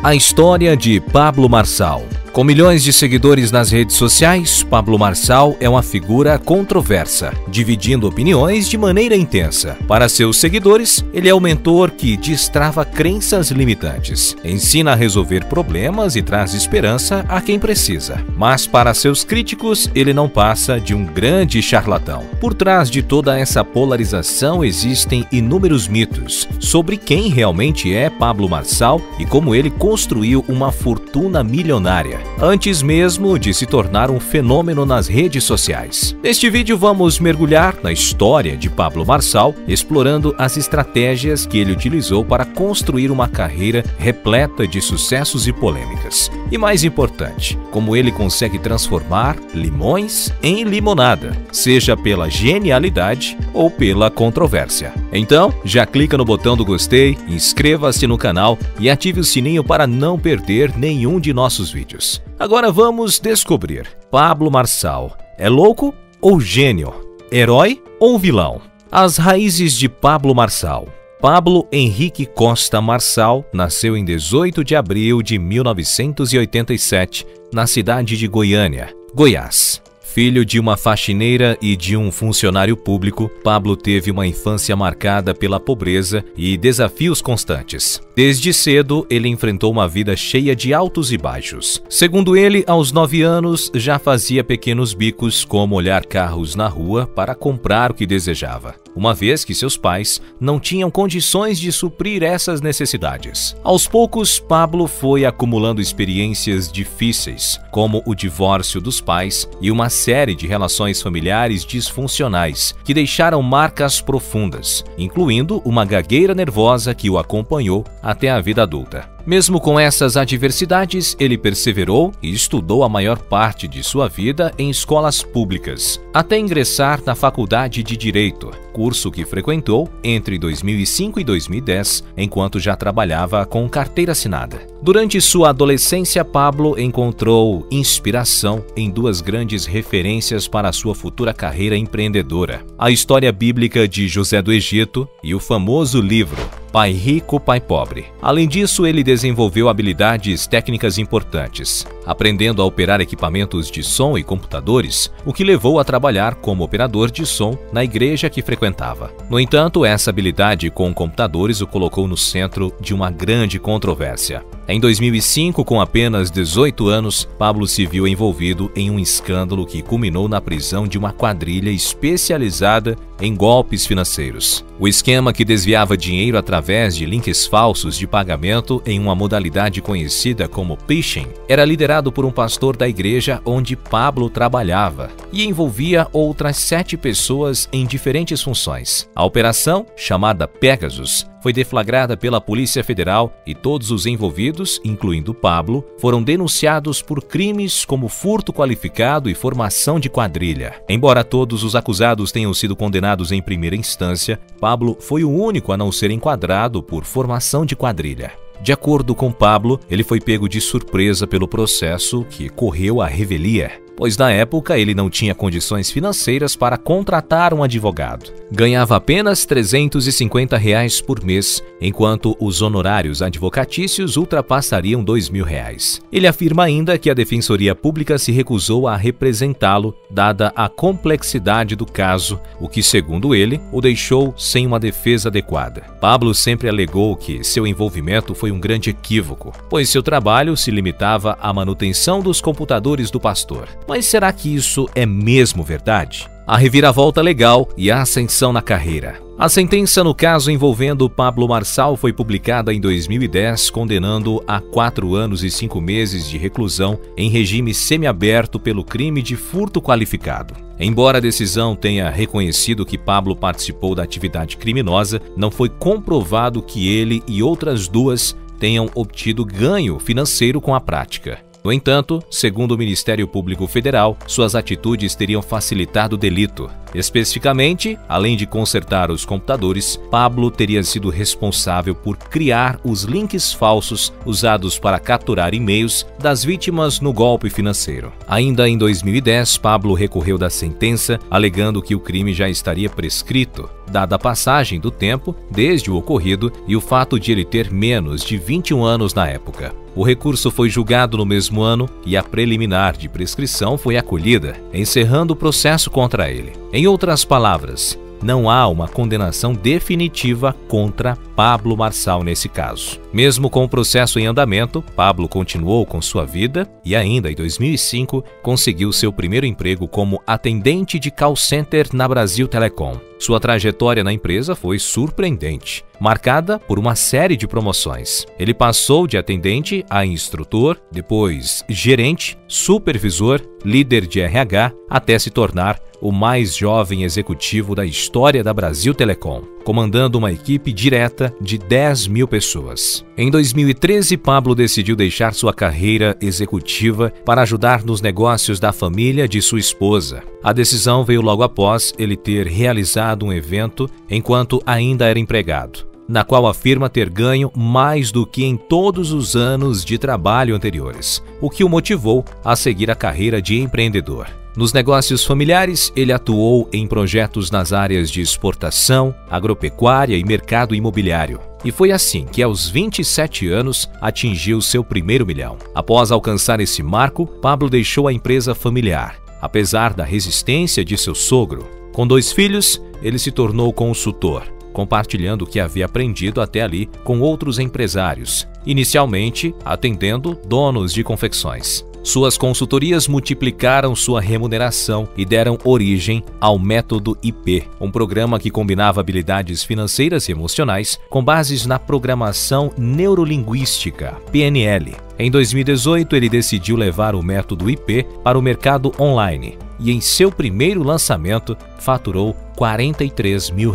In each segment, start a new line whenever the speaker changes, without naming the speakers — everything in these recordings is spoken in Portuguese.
A história de Pablo Marçal. Com milhões de seguidores nas redes sociais, Pablo Marçal é uma figura controversa, dividindo opiniões de maneira intensa. Para seus seguidores, ele é o mentor que destrava crenças limitantes, ensina a resolver problemas e traz esperança a quem precisa. Mas para seus críticos, ele não passa de um grande charlatão. Por trás de toda essa polarização existem inúmeros mitos sobre quem realmente é Pablo Marçal e como ele construiu uma fortuna milionária, antes mesmo de se tornar um fenômeno nas redes sociais. Neste vídeo vamos mergulhar na história de Pablo Marçal, explorando as estratégias que ele utilizou para construir uma carreira repleta de sucessos e polêmicas. E mais importante, como ele consegue transformar limões em limonada, seja pela genialidade ou pela controvérsia. Então, já clica no botão do gostei, inscreva-se no canal e ative o sininho para não perder nenhum de nossos vídeos. Agora vamos descobrir: Pablo Marçal é louco ou gênio? Herói ou vilão? As raízes de Pablo Marçal. Pablo Henrique Costa Marçal nasceu em 18 de abril de 1987, na cidade de Goiânia, Goiás. Filho de uma faxineira e de um funcionário público, Pablo teve uma infância marcada pela pobreza e desafios constantes. Desde cedo, ele enfrentou uma vida cheia de altos e baixos. Segundo ele, aos 9 anos, já fazia pequenos bicos, como olhar carros na rua para comprar o que desejava, uma vez que seus pais não tinham condições de suprir essas necessidades. Aos poucos, Pablo foi acumulando experiências difíceis, como o divórcio dos pais e uma série de relações familiares disfuncionais que deixaram marcas profundas, incluindo uma gagueira nervosa que o acompanhou até a vida adulta. Mesmo com essas adversidades, ele perseverou e estudou a maior parte de sua vida em escolas públicas, até ingressar na Faculdade de Direito, curso que frequentou entre 2005 e 2010, enquanto já trabalhava com carteira assinada. Durante sua adolescência, Pablo encontrou inspiração em duas grandes referências para sua futura carreira empreendedora: a história bíblica de José do Egito e o famoso livro Pai Rico, Pai Pobre. Além disso, ele desenvolveu habilidades técnicas importantes, aprendendo a operar equipamentos de som e computadores, o que levou a trabalhar como operador de som na igreja que frequentava. No entanto, essa habilidade com computadores o colocou no centro de uma grande controvérsia. Em 2005, com apenas 18 anos, Pablo se viu envolvido em um escândalo que culminou na prisão de uma quadrilha especializada em golpes financeiros. O esquema, que desviava dinheiro através de links falsos de pagamento em uma modalidade conhecida como phishing, era liderado por um pastor da igreja onde Pablo trabalhava e envolvia outras 7 pessoas em diferentes funções. A operação, chamada Pegasus, foi deflagrada pela Polícia Federal e todos os envolvidos, incluindo Pablo, foram denunciados por crimes como furto qualificado e formação de quadrilha. Embora todos os acusados tenham sido condenados em primeira instância, Pablo foi o único a não ser enquadrado por formação de quadrilha. De acordo com Pablo, ele foi pego de surpresa pelo processo, que correu à revelia, pois na época ele não tinha condições financeiras para contratar um advogado. Ganhava apenas R$350 por mês, enquanto os honorários advocatícios ultrapassariam R$2.000. Ele afirma ainda que a Defensoria Pública se recusou a representá-lo, dada a complexidade do caso, o que, segundo ele, o deixou sem uma defesa adequada. Pablo sempre alegou que seu envolvimento foi um grande equívoco, pois seu trabalho se limitava à manutenção dos computadores do pastor. Mas será que isso é mesmo verdade? A reviravolta legal e a ascensão na carreira. A sentença no caso envolvendo Pablo Marçal foi publicada em 2010, condenando a 4 anos e 5 meses de reclusão em regime semiaberto pelo crime de furto qualificado. Embora a decisão tenha reconhecido que Pablo participou da atividade criminosa, não foi comprovado que ele e outras 2 tenham obtido ganho financeiro com a prática. No entanto, segundo o Ministério Público Federal, suas atitudes teriam facilitado o delito. Especificamente, além de consertar os computadores, Pablo teria sido responsável por criar os links falsos usados para capturar e-mails das vítimas no golpe financeiro. Ainda em 2010, Pablo recorreu da sentença, alegando que o crime já estaria prescrito, dada a passagem do tempo desde o ocorrido e o fato de ele ter menos de 21 anos na época. O recurso foi julgado no mesmo ano e a preliminar de prescrição foi acolhida, encerrando o processo contra ele. Em outras palavras, não há uma condenação definitiva contra Pablo Marçal nesse caso. Mesmo com o processo em andamento, Pablo continuou com sua vida e ainda em 2005 conseguiu seu primeiro emprego como atendente de call center na Brasil Telecom. Sua trajetória na empresa foi surpreendente, marcada por uma série de promoções. Ele passou de atendente a instrutor, depois gerente, supervisor, líder de RH, até se tornar o mais jovem executivo da história da Brasil Telecom, comandando uma equipe direta de 10 mil pessoas. Em 2013, Pablo decidiu deixar sua carreira executiva para ajudar nos negócios da família de sua esposa. A decisão veio logo após ele ter realizado um evento enquanto ainda era empregado, na qual afirma ter ganho mais do que em todos os anos de trabalho anteriores, o que o motivou a seguir a carreira de empreendedor. Nos negócios familiares, ele atuou em projetos nas áreas de exportação, agropecuária e mercado imobiliário. E foi assim que, aos 27 anos, atingiu seu primeiro milhão. Após alcançar esse marco, Pablo deixou a empresa familiar, apesar da resistência de seu sogro. Com 2 filhos, ele se tornou consultor, compartilhando o que havia aprendido até ali com outros empresários, inicialmente atendendo donos de confecções. Suas consultorias multiplicaram sua remuneração e deram origem ao Método IP, um programa que combinava habilidades financeiras e emocionais com bases na programação neurolinguística, PNL. Em 2018, ele decidiu levar o Método IP para o mercado online e, em seu primeiro lançamento, faturou R$43 mil.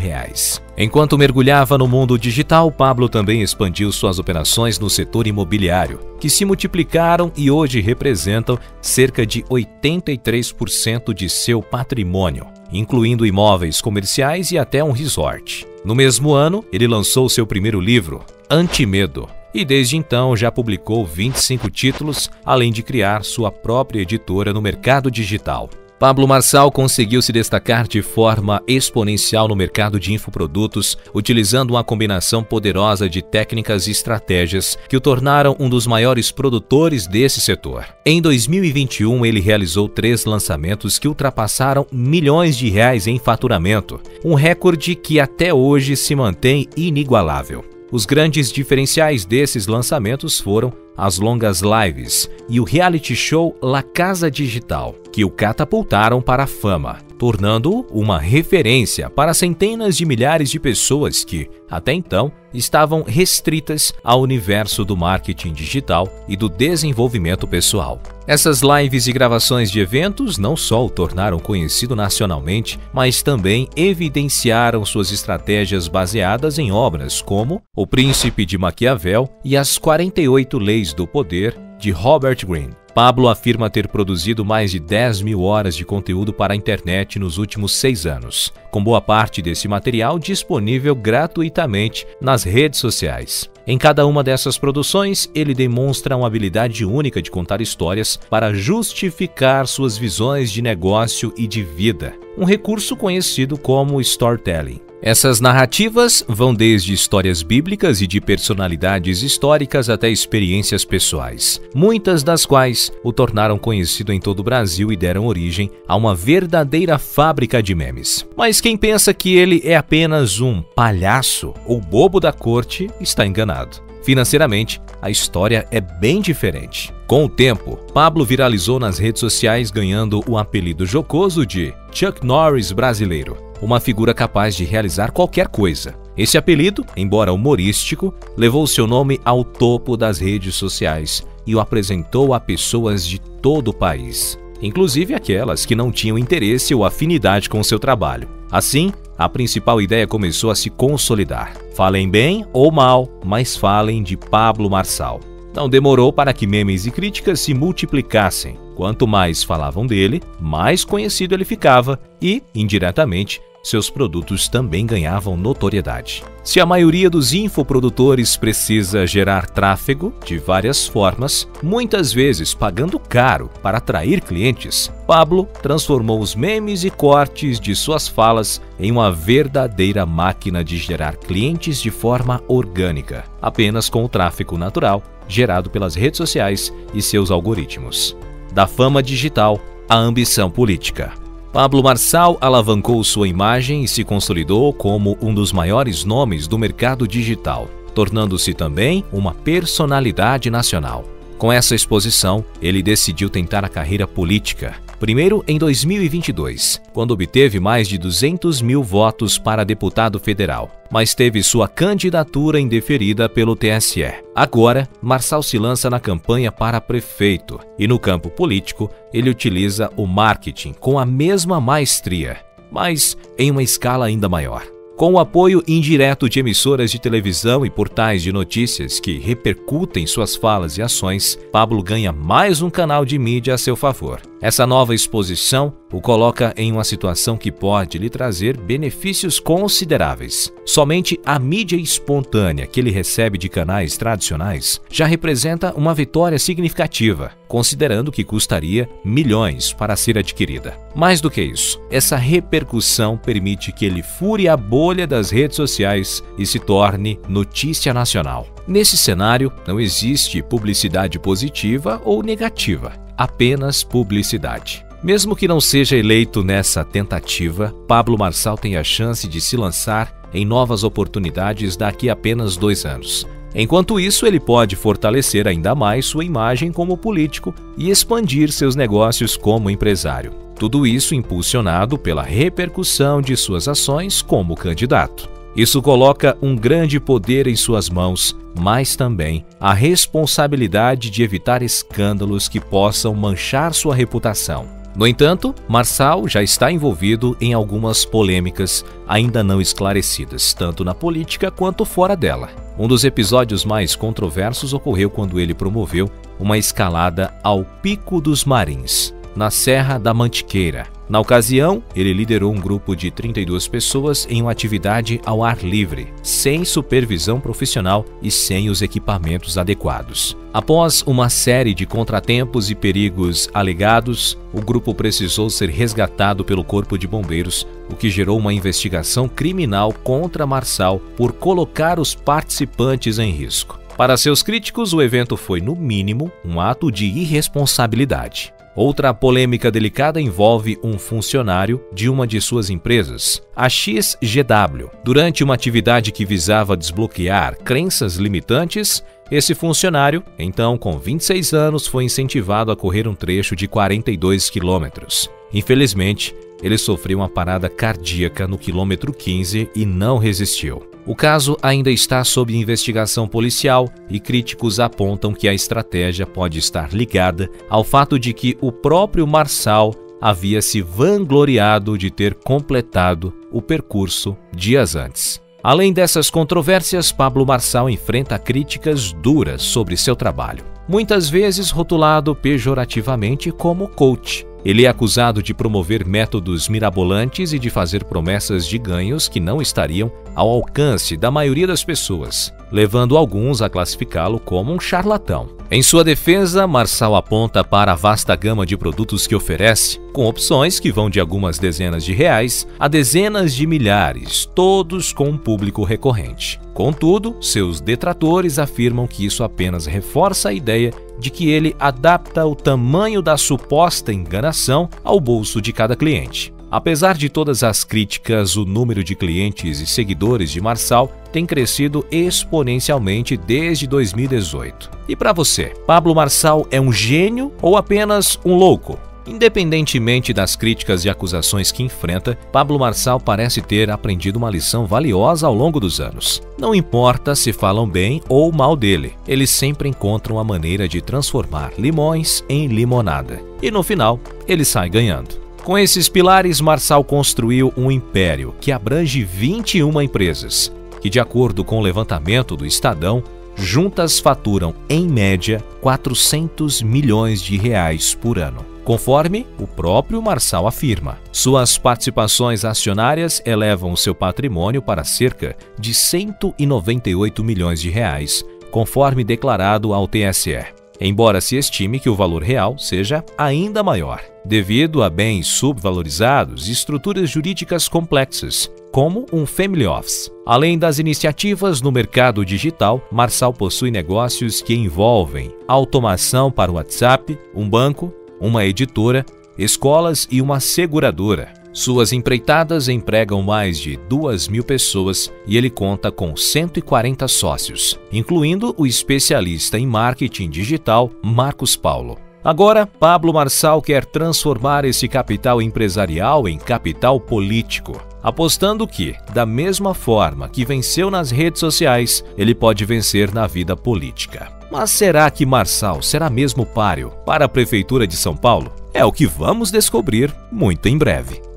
Enquanto mergulhava no mundo digital, Pablo também expandiu suas operações no setor imobiliário, que se multiplicaram e hoje representam cerca de 83% de seu patrimônio, incluindo imóveis comerciais e até um resort. No mesmo ano, ele lançou seu primeiro livro, Antimedo, e desde então já publicou 25 títulos, além de criar sua própria editora no mercado digital. Pablo Marçal conseguiu se destacar de forma exponencial no mercado de infoprodutos, utilizando uma combinação poderosa de técnicas e estratégias que o tornaram um dos maiores produtores desse setor. Em 2021, ele realizou 3 lançamentos que ultrapassaram milhões de reais em faturamento, um recorde que até hoje se mantém inigualável. Os grandes diferenciais desses lançamentos foram as longas lives e o reality show La Casa Digital, que o catapultaram para a fama, tornando-o uma referência para centenas de milhares de pessoas que, até então, estavam restritas ao universo do marketing digital e do desenvolvimento pessoal. Essas lives e gravações de eventos não só o tornaram conhecido nacionalmente, mas também evidenciaram suas estratégias baseadas em obras como O Príncipe de Maquiavel e As 48 Leis do Poder, de Robert Greene. Pablo afirma ter produzido mais de 10 mil horas de conteúdo para a internet nos últimos 6 anos, com boa parte desse material disponível gratuitamente nas redes sociais. Em cada uma dessas produções, ele demonstra uma habilidade única de contar histórias para justificar suas visões de negócio e de vida, um recurso conhecido como storytelling. Essas narrativas vão desde histórias bíblicas e de personalidades históricas até experiências pessoais, muitas das quais o tornaram conhecido em todo o Brasil e deram origem a uma verdadeira fábrica de memes. Mas quem pensa que ele é apenas um palhaço ou bobo da corte está enganado. Financeiramente, a história é bem diferente. Com o tempo, Pablo viralizou nas redes sociais, ganhando o apelido jocoso de Chuck Norris brasileiro, uma figura capaz de realizar qualquer coisa. Esse apelido, embora humorístico, levou seu nome ao topo das redes sociais e o apresentou a pessoas de todo o país, inclusive aquelas que não tinham interesse ou afinidade com seu trabalho. Assim, a principal ideia começou a se consolidar. Falem bem ou mal, mas falem de Pablo Marçal. Não demorou para que memes e críticas se multiplicassem. Quanto mais falavam dele, mais conhecido ele ficava e, indiretamente, seus produtos também ganhavam notoriedade. Se a maioria dos infoprodutores precisa gerar tráfego de várias formas, muitas vezes pagando caro para atrair clientes, Pablo transformou os memes e cortes de suas falas em uma verdadeira máquina de gerar clientes de forma orgânica, apenas com o tráfego natural gerado pelas redes sociais e seus algoritmos. Da fama digital à ambição política. Pablo Marçal alavancou sua imagem e se consolidou como um dos maiores nomes do mercado digital, tornando-se também uma personalidade nacional. Com essa exposição, ele decidiu tentar a carreira política. Primeiro em 2022, quando obteve mais de 200 mil votos para deputado federal, mas teve sua candidatura indeferida pelo TSE. Agora, Marçal se lança na campanha para prefeito e no campo político ele utiliza o marketing com a mesma maestria, mas em uma escala ainda maior. Com o apoio indireto de emissoras de televisão e portais de notícias que repercutem suas falas e ações, Pablo ganha mais um canal de mídia a seu favor. Essa nova exposição o coloca em uma situação que pode lhe trazer benefícios consideráveis. Somente a mídia espontânea que ele recebe de canais tradicionais já representa uma vitória significativa, considerando que custaria milhões para ser adquirida. Mais do que isso, essa repercussão permite que ele fure a bolha das redes sociais e se torne notícia nacional. Nesse cenário, não existe publicidade positiva ou negativa, apenas publicidade. Mesmo que não seja eleito nessa tentativa, Pablo Marçal tem a chance de se lançar em novas oportunidades daqui a apenas 2 anos. Enquanto isso, ele pode fortalecer ainda mais sua imagem como político e expandir seus negócios como empresário. Tudo isso impulsionado pela repercussão de suas ações como candidato. Isso coloca um grande poder em suas mãos, mas também a responsabilidade de evitar escândalos que possam manchar sua reputação. No entanto, Marçal já está envolvido em algumas polêmicas ainda não esclarecidas, tanto na política quanto fora dela. Um dos episódios mais controversos ocorreu quando ele promoveu uma escalada ao Pico dos Marins, na Serra da Mantiqueira. Na ocasião, ele liderou um grupo de 32 pessoas em uma atividade ao ar livre, sem supervisão profissional e sem os equipamentos adequados. Após uma série de contratempos e perigos alegados, o grupo precisou ser resgatado pelo Corpo de Bombeiros, o que gerou uma investigação criminal contra Marçal por colocar os participantes em risco. Para seus críticos, o evento foi, no mínimo, um ato de irresponsabilidade. Outra polêmica delicada envolve um funcionário de uma de suas empresas, a XGW. Durante uma atividade que visava desbloquear crenças limitantes, esse funcionário, então com 26 anos, foi incentivado a correr um trecho de 42 quilômetros. Infelizmente, ele sofreu uma parada cardíaca no quilômetro 15 e não resistiu. O caso ainda está sob investigação policial e críticos apontam que a estratégia pode estar ligada ao fato de que o próprio Marçal havia se vangloriado de ter completado o percurso dias antes. Além dessas controvérsias, Pablo Marçal enfrenta críticas duras sobre seu trabalho, muitas vezes rotulado pejorativamente como coach. Ele é acusado de promover métodos mirabolantes e de fazer promessas de ganhos que não estariam ao alcance da maioria das pessoas, levando alguns a classificá-lo como um charlatão. Em sua defesa, Marçal aponta para a vasta gama de produtos que oferece, com opções que vão de algumas dezenas de reais a dezenas de milhares, todos com um público recorrente. Contudo, seus detratores afirmam que isso apenas reforça a ideia de que ele adapta o tamanho da suposta enganação ao bolso de cada cliente. Apesar de todas as críticas, o número de clientes e seguidores de Marçal tem crescido exponencialmente desde 2018. E para você, Pablo Marçal é um gênio ou apenas um louco? Independentemente das críticas e acusações que enfrenta, Pablo Marçal parece ter aprendido uma lição valiosa ao longo dos anos. Não importa se falam bem ou mal dele, ele sempre encontra uma maneira de transformar limões em limonada. E no final, ele sai ganhando. Com esses pilares, Marçal construiu um império que abrange 21 empresas, que, de acordo com o levantamento do Estadão, juntas faturam, em média, 400 milhões de reais por ano. Conforme o próprio Marçal afirma, suas participações acionárias elevam seu patrimônio para cerca de 198 milhões de reais, conforme declarado ao TSE. Embora se estime que o valor real seja ainda maior, devido a bens subvalorizados e estruturas jurídicas complexas, como um family office. Além das iniciativas no mercado digital, Marçal possui negócios que envolvem automação para o WhatsApp, um banco, uma editora, escolas e uma seguradora. Suas empreitadas empregam mais de 2.000 pessoas e ele conta com 140 sócios, incluindo o especialista em marketing digital Marcos Paulo. Agora, Pablo Marçal quer transformar esse capital empresarial em capital político, apostando que, da mesma forma que venceu nas redes sociais, ele pode vencer na vida política. Mas será que Marçal será mesmo páreo para a Prefeitura de São Paulo? É o que vamos descobrir muito em breve.